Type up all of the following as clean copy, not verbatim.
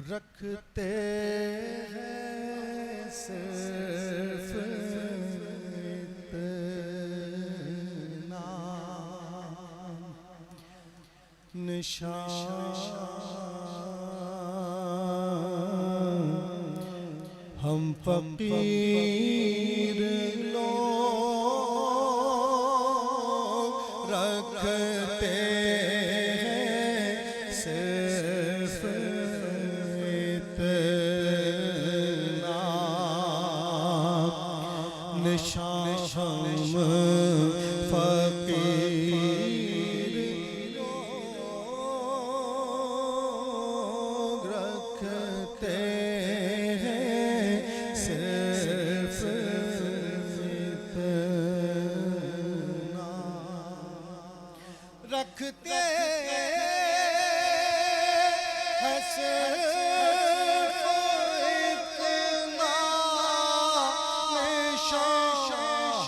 رکھتے ہیں صرف اتنا نشان ہم فقیر لوگ رکھتے ہیں صرف اتنا نشان ہم فقیر لوگ رکھتے رکھتے ہیں صرف اتنا نشان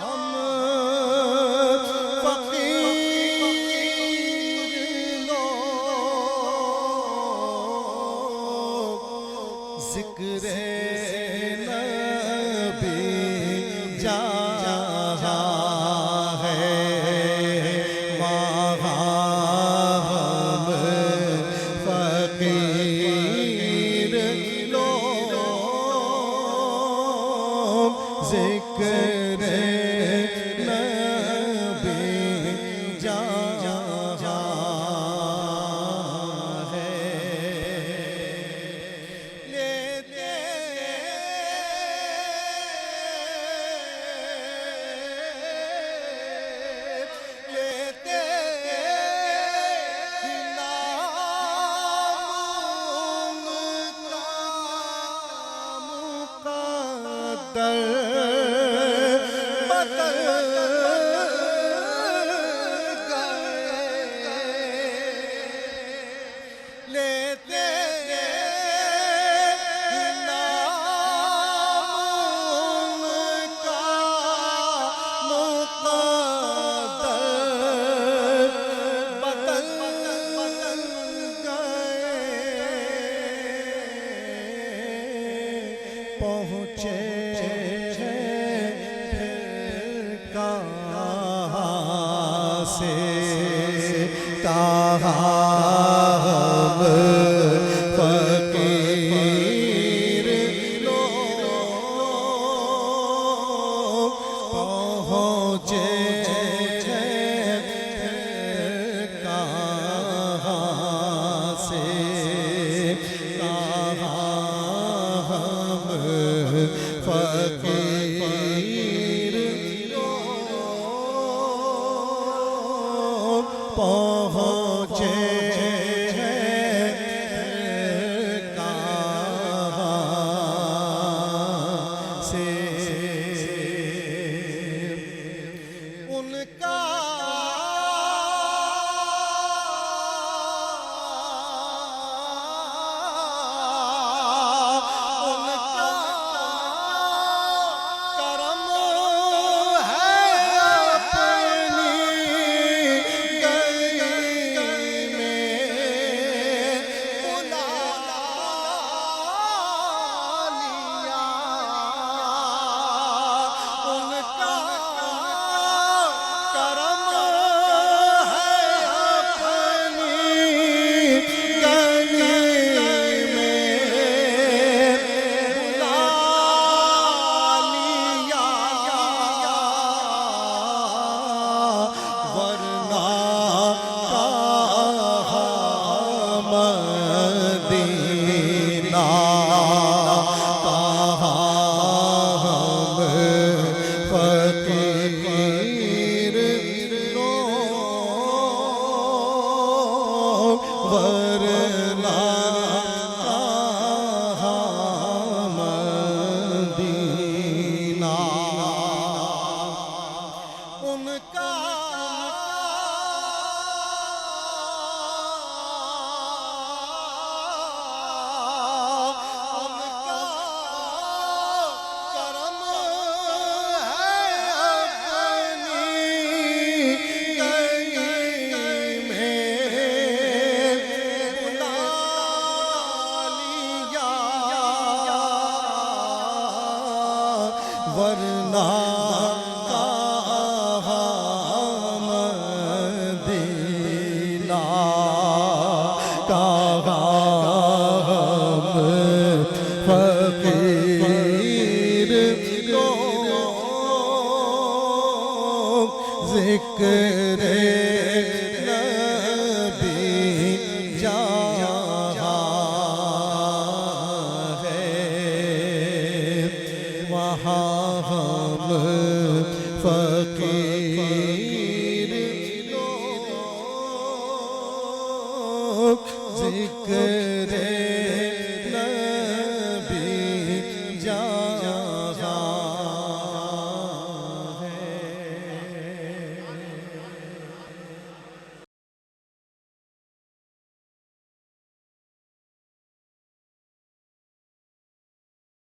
ہم فقیر لوگ ذکر نبی جہاں ہے ذکر نبی جہاں ہے لیتے نام کا مقدر پہنچے کہاں سے کہاں ہم فقیر لوگ پہنچے کہاں سے فقیر لوگ پہنچے کہاں سے ان کا ذکر نبی جہاں ہے وہاں ہم فقیر لوگ ذکر